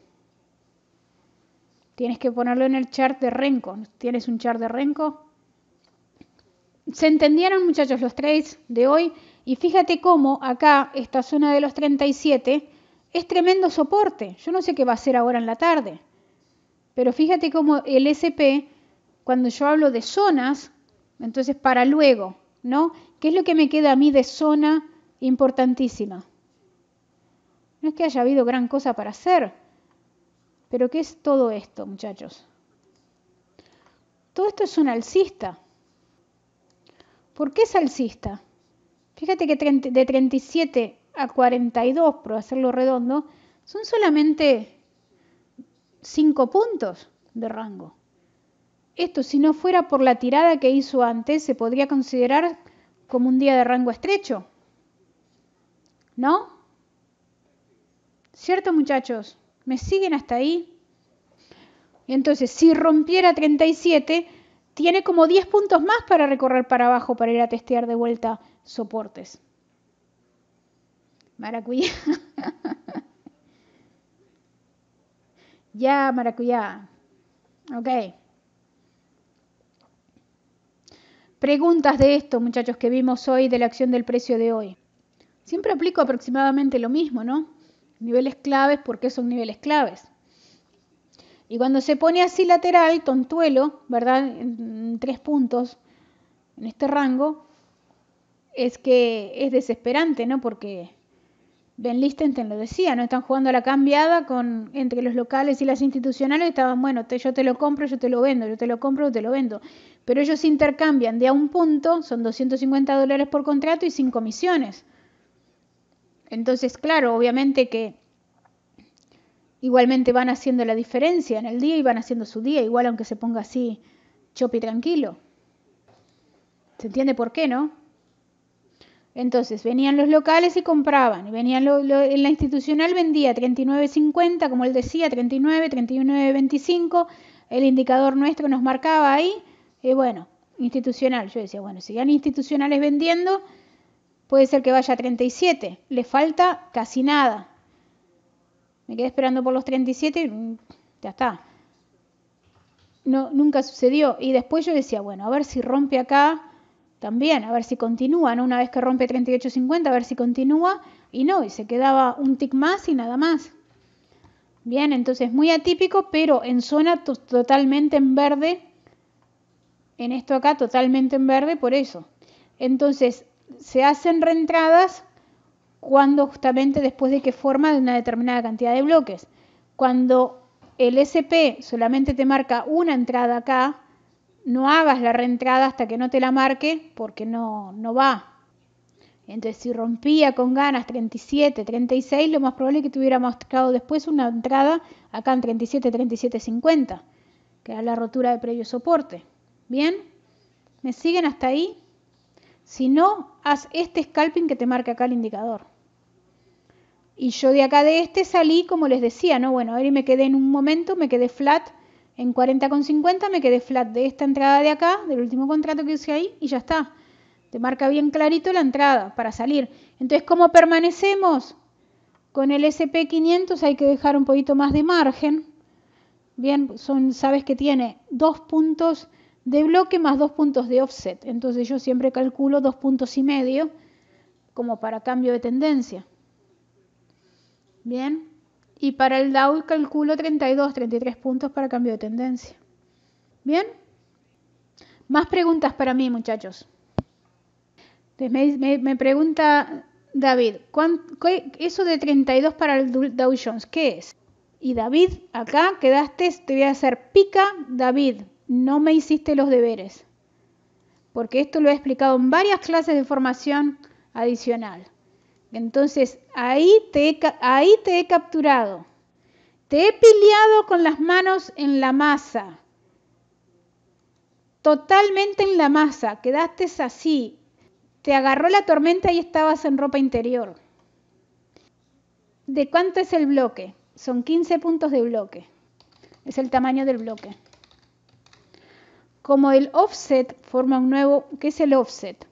Tienes que ponerlo en el chart de Renko. ¿Tienes un chart de Renko? ¿Se entendieron, muchachos, los trades de hoy? Y fíjate cómo acá, esta zona de los 37, es tremendo soporte. Yo no sé qué va a hacer ahora en la tarde. Pero fíjate cómo el SP, cuando yo hablo de zonas, entonces para luego, ¿no? ¿Qué es lo que me queda a mí de zona importantísima? No es que haya habido gran cosa para hacer. Pero ¿qué es todo esto, muchachos? Todo esto es un alcista. ¿Por qué es alcista? Fíjate que de 37 a 42, por hacerlo redondo, son solamente 5 puntos de rango. Esto, si no fuera por la tirada que hizo antes, se podría considerar como un día de rango estrecho. ¿No? ¿Cierto, muchachos? ¿Me siguen hasta ahí? Y entonces, si rompiera 37, tiene como 10 puntos más para recorrer para abajo para ir a testear de vuelta soportes. Maracuyá. Ya, maracuyá. Ok. Preguntas de esto, muchachos, que vimos hoy de la acción del precio de hoy. Siempre aplico aproximadamente lo mismo, ¿no? Niveles claves, ¿por qué son niveles claves? Y cuando se pone así lateral, tontuelo, ¿verdad? En 3 puntos, en este rango, es que es desesperante, ¿no? Porque Ben Lichtenstein lo decía, ¿no? Están jugando a la cambiada entre los locales y las institucionales. Estaban, bueno, yo te lo compro, yo te lo vendo, yo te lo compro, yo te lo vendo. Pero ellos intercambian de a un punto, son $250 por contrato y sin comisiones. Entonces, claro, obviamente que igualmente van haciendo la diferencia en el día y van haciendo su día, igual aunque se ponga así chopi tranquilo. ¿Se entiende por qué, no? Entonces, venían los locales y compraban, y venían en la institucional vendía 39.50, como él decía, 39, 39.25, el indicador nuestro nos marcaba ahí, y bueno, institucional, yo decía, bueno, si van institucionales vendiendo, puede ser que vaya a 37, le falta casi nada. Me quedé esperando por los 37 y ya está. No, nunca sucedió. Y después yo decía, bueno, a ver si rompe acá también, a ver si continúa, ¿no? Una vez que rompe 38.50, a ver si continúa. Y no, y se quedaba un tick más y nada más. Bien, entonces muy atípico, pero en zona totalmente en verde. En esto acá totalmente en verde, por eso. Entonces, se hacen reentradas cuando justamente después de que forma de una determinada cantidad de bloques. Cuando el SP solamente te marca una entrada acá, no hagas la reentrada hasta que no te la marque porque no va. Entonces, si rompía con ganas 37, 36, lo más probable es que te hubiera mostrado después una entrada acá en 37, 37.50, que era la rotura de previo soporte. ¿Bien? ¿Me siguen hasta ahí? Si no, haz este scalping que te marca acá el indicador. Y yo de acá de este salí, como les decía, ¿no? Bueno, ahí me quedé en un momento, me quedé flat en 40.50, me quedé flat de esta entrada de acá, del último contrato que hice ahí, y ya está. Te marca bien clarito la entrada para salir. Entonces, ¿cómo permanecemos? Con el SP500 hay que dejar un poquito más de margen. Bien, sabes que tiene 2 puntos de bloque más 2 puntos de offset. Entonces yo siempre calculo 2,5 puntos como para cambio de tendencia. Bien, y para el Dow calculo 32, 33 puntos para cambio de tendencia. Bien, más preguntas para mí, muchachos. Me pregunta David, ¿eso de 32 para el Dow Jones, qué es? Y David, acá quedaste, te voy a hacer pica, David, no me hiciste los deberes. Porque esto lo he explicado en varias clases de formación adicional. Entonces, ahí te he capturado. te he pillado con las manos en la masa, totalmente en la masa, quedaste así, te agarró la tormenta y estabas en ropa interior. ¿De cuánto es el bloque? Son 15 puntos de bloque, es el tamaño del bloque. Como el offset forma un nuevo, ¿qué es el offset?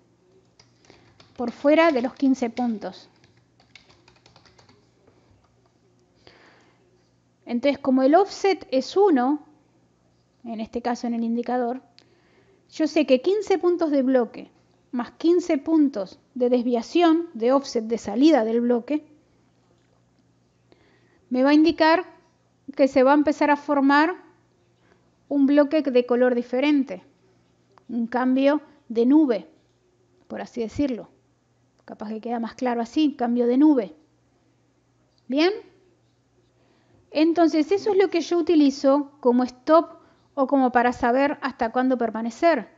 Por fuera de los 15 puntos. Entonces, como el offset es 1, en este caso en el indicador, yo sé que 15 puntos de bloque más 15 puntos de desviación, de offset de salida del bloque, me va a indicar que se va a empezar a formar un bloque de color diferente, un cambio de nube, por así decirlo. Capaz que queda más claro así, cambio de nube. ¿Bien? Entonces eso es lo que yo utilizo como stop o como para saber hasta cuándo permanecer.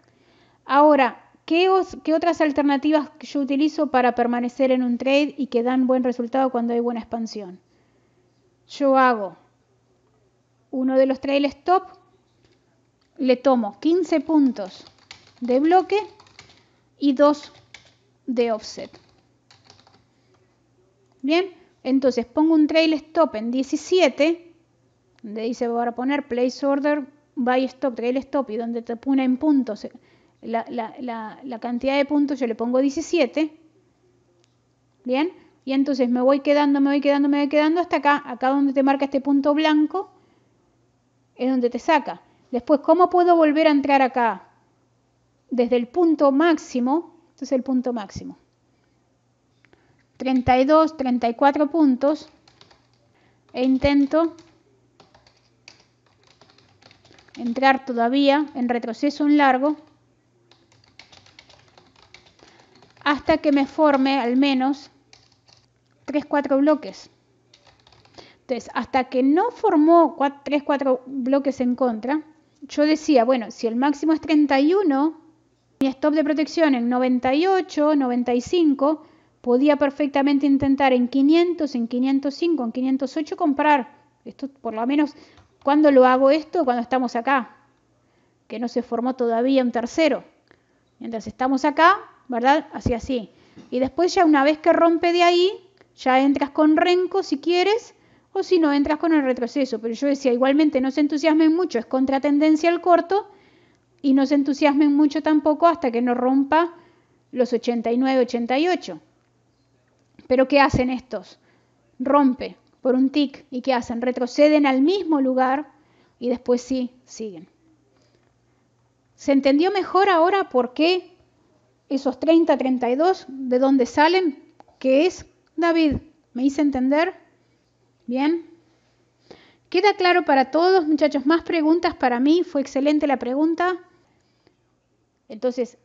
Ahora, ¿qué otras alternativas yo utilizo para permanecer en un trade y que dan buen resultado cuando hay buena expansión? Yo hago uno de los trail stop, le tomo 15 puntos de bloque y 2 de offset. Bien, entonces pongo un trail stop en 17, donde dice voy a poner place order, buy stop, trail stop, y donde te pone en puntos la cantidad de puntos, yo le pongo 17. Bien, y entonces me voy quedando hasta acá donde te marca este punto blanco, es donde te saca. Después, ¿cómo puedo volver a entrar acá? Desde el punto máximo, este es el punto máximo, 32, 34 puntos, e intento entrar todavía en retroceso en largo hasta que me forme al menos 3-4 bloques. Entonces, hasta que no formó 3-4 bloques en contra, yo decía, bueno, si el máximo es 31, mi stop de protección en 98, 95, podía perfectamente intentar en 500, en 505, en 508 comprar. Esto por lo menos, ¿cuándo lo hago esto? Cuando estamos acá, que no se formó todavía un tercero. Mientras estamos acá, ¿verdad? Así. Y después ya una vez que rompe de ahí, ya entras con renco si quieres, o si no, entras con el retroceso. Pero yo decía, igualmente no se entusiasmen mucho, es contratendencia al corto, y no se entusiasmen mucho tampoco hasta que no rompa los 89, 88. Pero ¿qué hacen estos? Rompe por un tic, ¿y qué hacen? Retroceden al mismo lugar y después sí, siguen. ¿Se entendió mejor ahora por qué esos 30, 32, de dónde salen? ¿Qué es, David? ¿Me hice entender? ¿Bien? ¿Queda claro para todos, muchachos? ¿Más preguntas para mí? ¿Fue excelente la pregunta? Entonces,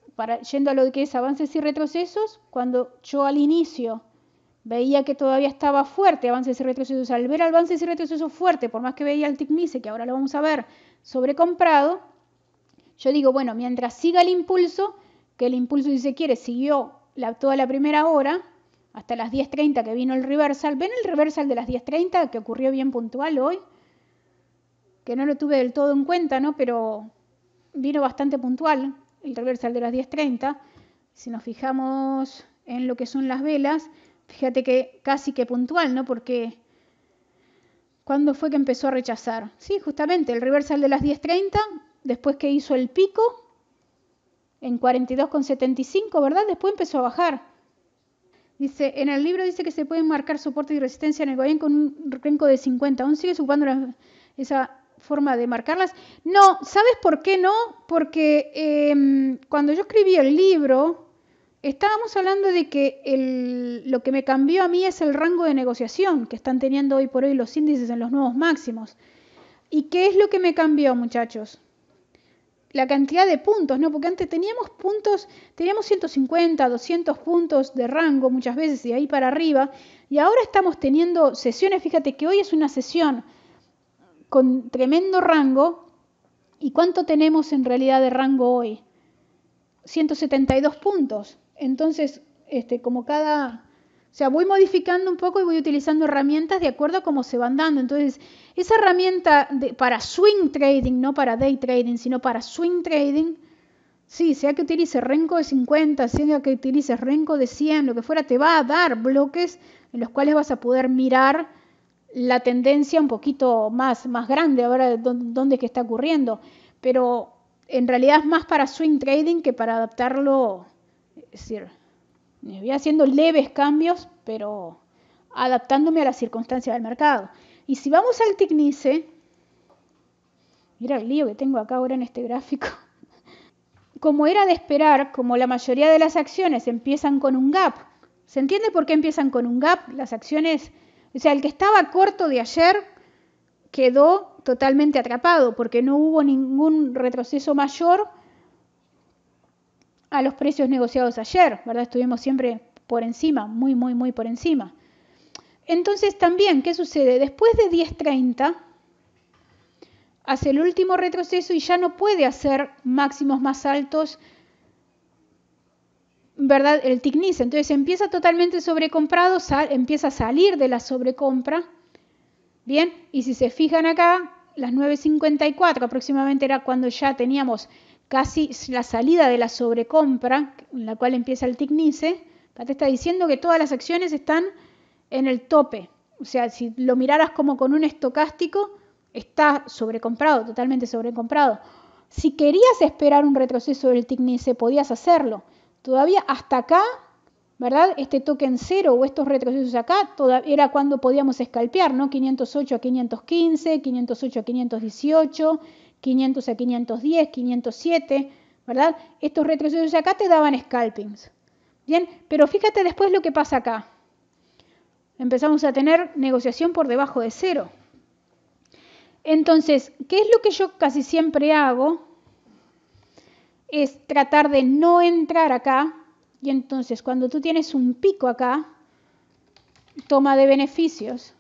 yendo a lo que es avances y retrocesos, cuando yo al inicio veía que todavía estaba fuerte avances y retrocesos, al ver avances y retrocesos fuerte, por más que veía el TICMISE, que ahora lo vamos a ver, sobrecomprado, yo digo, bueno, mientras siga el impulso, que el impulso, si se quiere, siguió toda la primera hora, hasta las 10:30 que vino el reversal. ¿Ven el reversal de las 10:30 que ocurrió bien puntual hoy? Que no lo tuve del todo en cuenta, ¿no? Pero vino bastante puntual el reversal de las 10:30. Si nos fijamos en lo que son las velas, fíjate que casi que puntual, ¿no? Porque ¿cuándo fue que empezó a rechazar? Sí, justamente el reversal de las 10:30, después que hizo el pico en 42,75, ¿verdad? Después empezó a bajar. Dice, en el libro dice que se pueden marcar soporte y resistencia en el Bollinger con un renco de 50. ¿Aún sigues ocupando esa forma de marcarlas? No, ¿sabes por qué no? Porque cuando yo escribí el libro, estábamos hablando de que lo que me cambió a mí es el rango de negociación que están teniendo hoy por hoy los índices en los nuevos máximos. ¿Y qué es lo que me cambió, muchachos? La cantidad de puntos, ¿no? Porque antes teníamos puntos, teníamos 150, 200 puntos de rango muchas veces y ahí para arriba, y ahora estamos teniendo sesiones, fíjate que hoy es una sesión con tremendo rango, ¿y cuánto tenemos en realidad de rango hoy? 172 puntos. Entonces, como cada sea, voy modificando un poco y voy utilizando herramientas de acuerdo a cómo se van dando. Entonces, esa herramienta para swing trading, no para day trading, sino para swing trading, sí, sea que utilices Renko de 50, sea que utilices Renko de 100, lo que fuera, te va a dar bloques en los cuales vas a poder mirar la tendencia un poquito más grande, ahora dónde es que está ocurriendo. Pero en realidad es más para swing trading que para adaptarlo, es decir, me voy haciendo leves cambios, pero adaptándome a las circunstancias del mercado. Y si vamos al TICNICE, mira el lío que tengo acá ahora en este gráfico. Como era de esperar, como la mayoría de las acciones empiezan con un gap, ¿se entiende por qué empiezan con un gap? Las acciones, o sea, el que estaba corto de ayer quedó totalmente atrapado porque no hubo ningún retroceso mayor a los precios negociados ayer, ¿verdad? Estuvimos siempre por encima, muy por encima. Entonces también, ¿qué sucede? Después de 10.30 hace el último retroceso y ya no puede hacer máximos más altos, ¿verdad? El TICNICE. Entonces empieza totalmente sobrecomprado, empieza a salir de la sobrecompra. Bien, y si se fijan acá, las 9.54 aproximadamente era cuando ya teníamos casi la salida de la sobrecompra, en la cual empieza el TICNICE. Te está diciendo que todas las acciones están en el tope. O sea, si lo miraras como con un estocástico, está sobrecomprado, totalmente sobrecomprado. Si querías esperar un retroceso del TICNICE, podías hacerlo. Todavía hasta acá, ¿verdad? Este token cero o estos retrocesos acá era cuando podíamos scalpear, ¿no? 508 a 515, 508 a 518, 500 a 510, 507, ¿verdad? Estos retrocesos acá te daban scalpings. Bien, pero fíjate después lo que pasa acá. Empezamos a tener negociación por debajo de cero. Entonces, ¿qué es lo que yo casi siempre hago? Es tratar de no entrar acá. Y entonces, cuando tú tienes un pico acá, toma de beneficios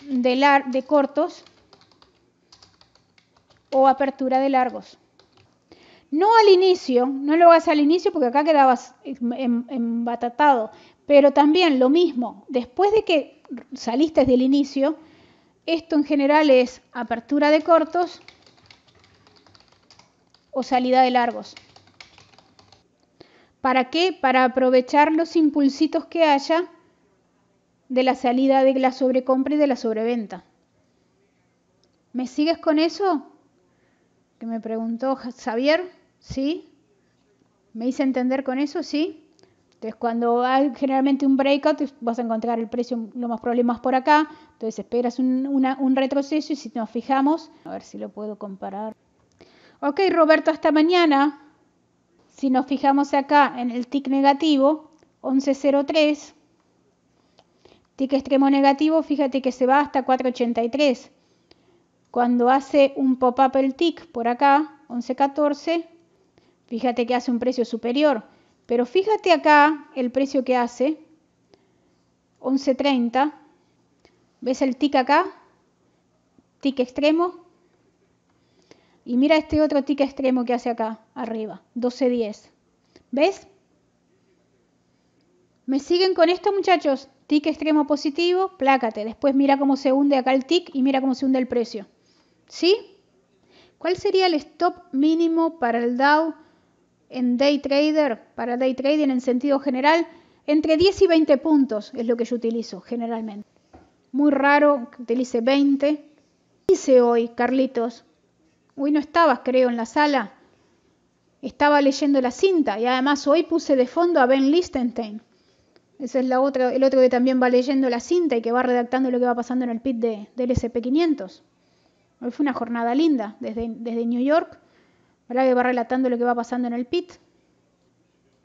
de cortos o apertura de largos. No al inicio, no lo hagas al inicio porque acá quedabas embatatado, pero también lo mismo, después de que saliste del inicio, esto en general es apertura de cortos o salida de largos. ¿Para qué? Para aprovechar los impulsitos que haya de la salida de la sobrecompra y de la sobreventa. ¿Me sigues con eso? Que me preguntó Xavier, ¿sí? ¿Me hice entender con eso? ¿Sí? Entonces, cuando hay generalmente un breakout, vas a encontrar el precio lo más probable más por acá. Entonces, esperas un retroceso y si nos fijamos, a ver si lo puedo comparar. Ok, Roberto, hasta mañana. Si nos fijamos acá en el tick negativo, 11.03, tick extremo negativo, fíjate que se va hasta 4.83. Cuando hace un pop-up el tick por acá, 11.14, fíjate que hace un precio superior. Pero fíjate acá el precio que hace, 11.30. ¿Ves el tick acá? Tick extremo. Y mira este otro tick extremo que hace acá, arriba, 12.10. ¿Ves? ¿Me siguen con esto, muchachos? Tick extremo positivo, plácate. Después mira cómo se hunde acá el tick y mira cómo se hunde el precio. ¿Sí? ¿Cuál sería el stop mínimo para el Dow en day trader, para day trading en sentido general? Entre 10 y 20 puntos es lo que yo utilizo generalmente. Muy raro que utilice 20. ¿Qué hice hoy, Carlitos? Hoy no estabas, creo, en la sala. Estaba leyendo la cinta y además hoy puse de fondo a Ben Lichtenstein. Ese es el otro que también va leyendo la cinta y que va redactando lo que va pasando en el pit del S&P500. Hoy fue una jornada linda desde New York, ¿verdad? Que va relatando lo que va pasando en el pit.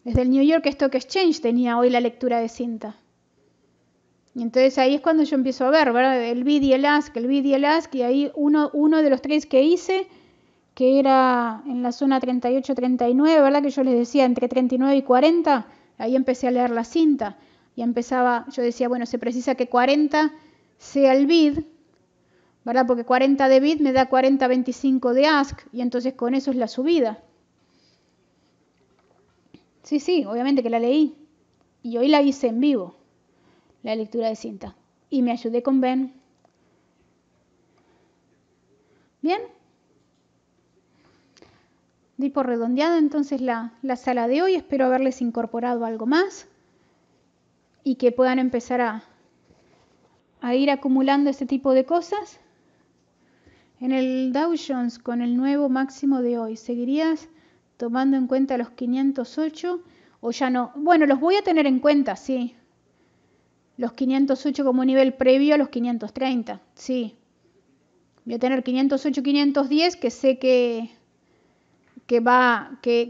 Desde el New York Stock Exchange tenía hoy la lectura de cinta. Y entonces ahí es cuando yo empiezo a ver, ¿verdad? El bid y el ask, y ahí uno de los trades que hice, que era en la zona 38-39, ¿verdad? Que yo les decía entre 39 y 40, ahí empecé a leer la cinta. Y yo decía, bueno, se precisa que 40 sea el bid, ¿verdad? Porque 40 de bid me da 40-25 de ask, y entonces con eso es la subida. Sí, obviamente que la leí. Y hoy la hice en vivo, la lectura de cinta. Y me ayudé con Ben. ¿Bien? Di por redondeada entonces la sala de hoy. Espero haberles incorporado algo más y que puedan empezar a ir acumulando este tipo de cosas. En el Dow Jones, con el nuevo máximo de hoy, ¿seguirías tomando en cuenta los 508 o ya no? Bueno, los voy a tener en cuenta, sí. Los 508 como nivel previo a los 530, sí. Voy a tener 508, 510, que sé que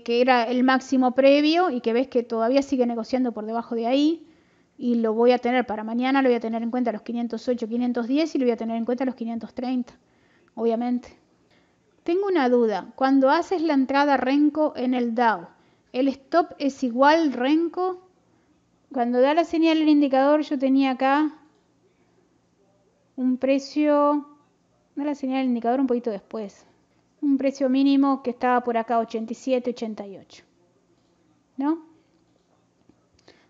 era el máximo previo y que ves que todavía sigue negociando por debajo de ahí. Y lo voy a tener para mañana, lo voy a tener en cuenta los 508, 510 y lo voy a tener en cuenta los 530, obviamente. Tengo una duda. Cuando haces la entrada Renko en el Dow, ¿el stop es igual Renko? Cuando da la señal el indicador, yo tenía acá un precio, da la señal el indicador un poquito después, un precio mínimo que estaba por acá 87, 88, ¿no?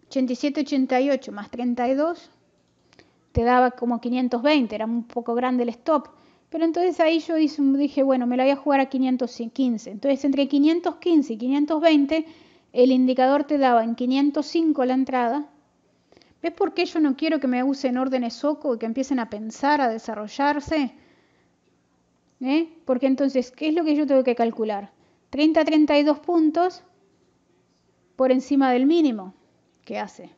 87, 88 más 32 te daba como 520, era un poco grande el stop. Pero entonces ahí yo dije, bueno, me la voy a jugar a 515. Entonces entre 515 y 520 el indicador te daba en 505 la entrada. ¿Ves por qué yo no quiero que me usen órdenes SOCO y que empiecen a pensar, a desarrollarse? Porque entonces, ¿qué es lo que yo tengo que calcular? 30 a 32 puntos por encima del mínimo que hace.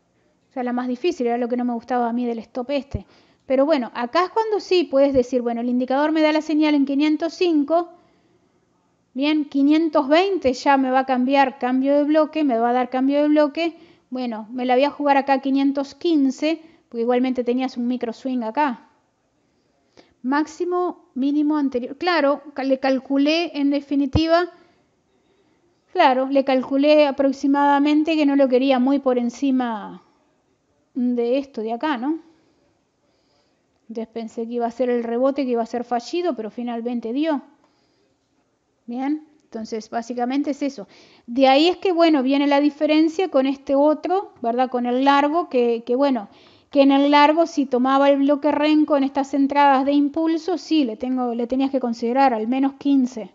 O sea, la más difícil, era lo que no me gustaba a mí del stop este. Pero bueno, acá es cuando sí puedes decir, bueno, el indicador me da la señal en 505, bien, 520 ya me va a cambiar cambio de bloque, me va a dar cambio de bloque, bueno, me la voy a jugar acá a 515, porque igualmente tenías un micro swing acá. Máximo, mínimo anterior. Claro, le calculé en definitiva, claro, le calculé aproximadamente que no lo quería muy por encima de esto de acá, ¿no? Entonces pensé que iba a ser el rebote, que iba a ser fallido, pero finalmente dio. Bien, entonces básicamente es eso. De ahí es que, bueno, viene la diferencia con este otro, ¿verdad? Con el largo, que bueno, que en el largo si tomaba el bloque Renko en estas entradas de impulso, sí, le tenías que considerar al menos 15,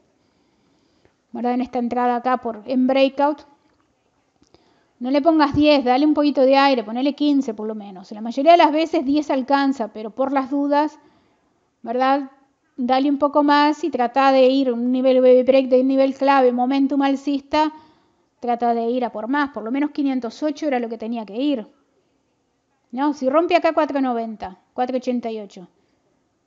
¿verdad? En esta entrada acá en breakout. No le pongas 10, dale un poquito de aire, ponele 15 por lo menos. La mayoría de las veces 10 alcanza, pero por las dudas, ¿verdad? Dale un poco más y trata de ir un nivel break de nivel clave, momentum alcista, trata de ir a por más. Por lo menos 508 era lo que tenía que ir. ¿No? Si rompe acá 490, 488,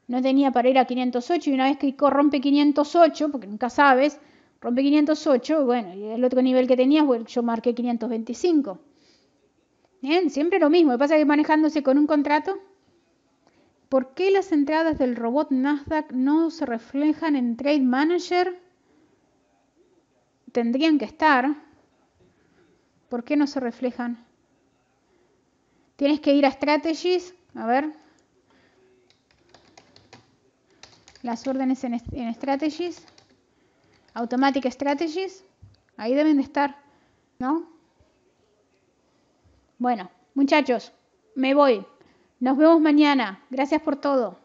no tenía para ir a 508 y una vez que rompe 508, porque nunca sabes, rompe 508, bueno, y el otro nivel que tenías, bueno, yo marqué 525. Bien, siempre lo mismo. Lo que pasa es que manejándose con un contrato, ¿por qué las entradas del robot Nasdaq no se reflejan en Trade Manager? Tendrían que estar. ¿Por qué no se reflejan? Tienes que ir a Strategies, a ver. Las órdenes en Strategies. Automatic Strategies. Ahí deben de estar, ¿no? Bueno, muchachos, me voy. Nos vemos mañana. Gracias por todo.